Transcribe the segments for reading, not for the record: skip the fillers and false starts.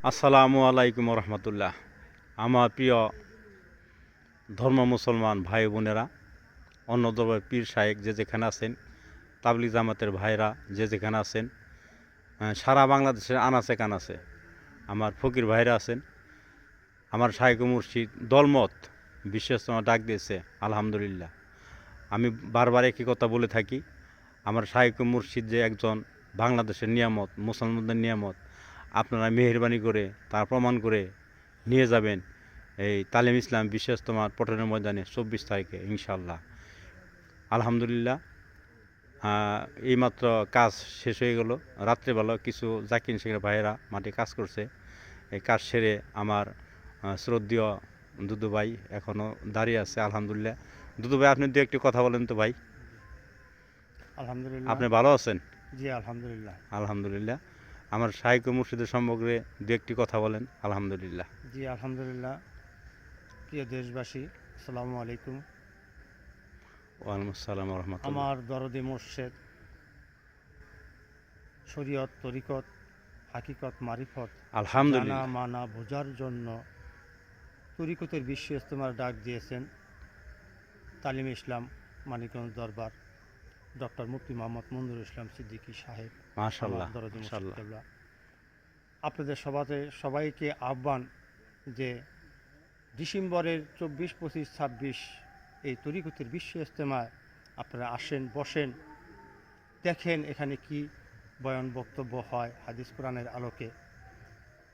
আসসালামু আলাইকুম রহমতুল্লাহ। আমার প্রিয় ধর্ম মুসলমান ভাই বোনেরা, অন্য ধর্মের পীর শায়েক যে যেখানে আছেন, তাবলিগ জামাতের ভাইরা যে যেখানে আছেন, সারা বাংলাদেশের আনাচে কানাচে আমার ফকির ভাইরা আছেন। আমার শায়েক মুর্শিদ দলমত বিশেষ ডাক দিয়েছে, আলহামদুলিল্লাহ। আমি বারবার একই কথা বলে থাকি, আমার শায়েক মুর্শিদ যে একজন বাংলাদেশের নিয়ামত, মুসলমানদের নিয়ামত, আপনারা মেহেরবানি করে তার প্রমাণ করে নিয়ে যাবেন এই তালিম ইসলাম বিশেষ পটনের ময়দানে 24 তারিখে ইনশাল্লাহ। আলহামদুলিল্লাহ। এইমাত্র কাজ শেষ হয়ে গেল। রাত্রেবেলা কিছু জাকির শেখের ভাইয়েরা মাঠে কাজ করছে। এই কাজ সেরে আমার শ্রদ্ধেয় দুদু ভাই এখনও দাঁড়িয়ে আছে। আলহামদুলিল্লাহ। দুদু ভাই, আপনি দু একটি কথা বলেন তো ভাই। আলহামদুলিল্লাহ। আপনি ভালো আছেন? জি আলহামদুলিল্লাহ। আলহামদুলিল্লাহ। আমার শায়েক মুর্শিদের সম্পর্কে দু একটি কথা বলেন। আলহামদুলিল্লাহ। জি আলহামদুলিল্লাহ। প্রিয় দেশবাসী, আসসালামু আলাইকুম। ওয়ালাইকুম আসসালাম রহমতুল্লাহ। আমার দরদি মুর্শেদ, শরীয়ত, তরিকত, হাকিকত, মারিফত জানা আলহামদুলিল্লাহ। মানা বোঝার জন্য তরিকতের বিশ্ব ইজতেমার ডাক দিয়েছেন তালিম ইসলাম মানিকগঞ্জ দরবার ডক্টর মুফতি মোহাম্মদ মঞ্জুরুল ইসলাম সিদ্দিকী সাহেব। মাশাআল্লাহ, আমার দরদি মুর্শেদ মাশাআল্লাহ। কেবলা। আপনাদের সবাইকে আহ্বান যে ডিসেম্বরের 24, 25, 26 এই তরিকতের বিশ্ব ইজতেমায় আপনারা আসেন, বসেন, দেখেন এখানে কি বয়ান বক্তব্য হয় হাদিস কোরআনের আলোকে।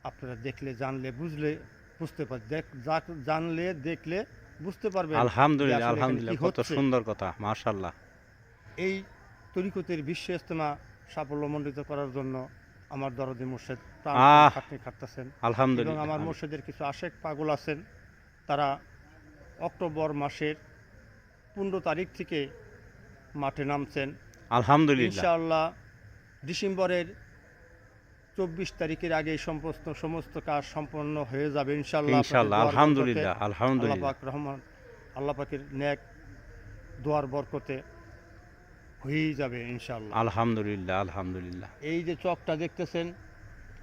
আপনারা দেখলে, জানলে, বুঝতে জানলে দেখলে বুঝতে পারবেন যে আলহামদুলিল্লাহ, আসলে এখানে আলহামদুলিল্লাহ, কি কত হচ্ছে। সুন্দর কথা, মাশাআল্লাহ। এই তরিকতের বিশ্ব ইজতেমা সাফল্যমণ্ডিত করার জন্য আমার দরদি মুর্শেদ প্রাণ খাটনি খাটতেছেন এবং আলহামদুলিল্লাহ, আমার মুর্শেদের কিছু আশেক পাগল আছেন। তারা অক্টোবর মাসের 15 তারিখ থেকে মাঠে নামছেন। আলহামদুলিল্লাহ, ইনশাআল্লাহ ডিসেম্বরের 24 তারিখের আগে সমস্ত কাজ সম্পন্ন হয়ে যাবে ইনশাআল্লাহ। ইনশাআল্লাহ, আলহামদুলিল্লাহ, আল্লাহ আলহামদুলিল্লাহ, পাক রহমান, আল্লাহ পাকের নেক দোয়ার বরকতে হয়েই যাবে ইনশাআল্লাহ। আলহামদুলিল্লাহ, আলহামদুলিল্লাহ। এই যে চকটা দেখতেছেন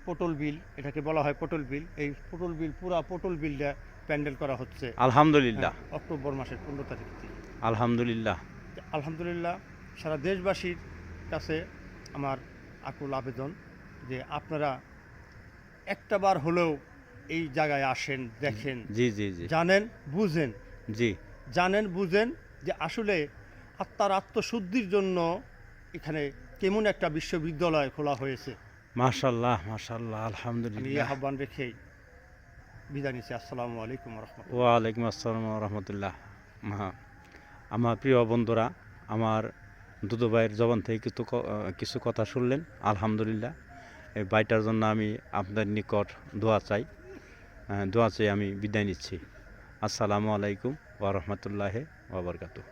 পটল বিল, এটাকে বলা হয় পটল বিল। এই পটল বিল, পুরা পটল বিলটা প্যান্ডেল করা হচ্ছে আলহামদুলিল্লাহ, অক্টোবর মাসের 15 তারিখ থেকে। আলহামদুলিল্লাহ, আলহামদুলিল্লাহ। সারা দেশবাসীর কাছে আমার আকুল আবেদন যে আপনারা একটা বার হলেও এই জায়গায় আসেন, দেখেন, জি জি জি জানেন, বুঝেন। জি জানেন, বুঝেন যে আসলে আত্মার আত্মশুদ্ধির জন্য এখানে কেমন একটা বিশ্ববিদ্যালয় খোলা হয়েছে। মাশাআল্লাহ, মাশাআল্লাহ, আমি এই আলহামদুলিল্লাহ। আহ্বান রেখেই বিদায় নিচ্ছি। আসসালামু আলাইকুম রহমতুল্লাহ। ওয়ালাইকুম আসসালাম রহমতুল্লাহ। আমার প্রিয় বন্ধুরা, আমার দুদু ভাইয়ের জবান থেকে কিছু কথা শুনলেন। আলহামদুলিল্লাহ। এই বাইটার জন্য আমি আপনাদের নিকট দোয়া চাই। দোয়া চাই আমি বিদায় নিচ্ছি। আসসালামু আলাইকুম ওয়া রাহমাতুল্লাহি ওয়া বারাকাতুহু।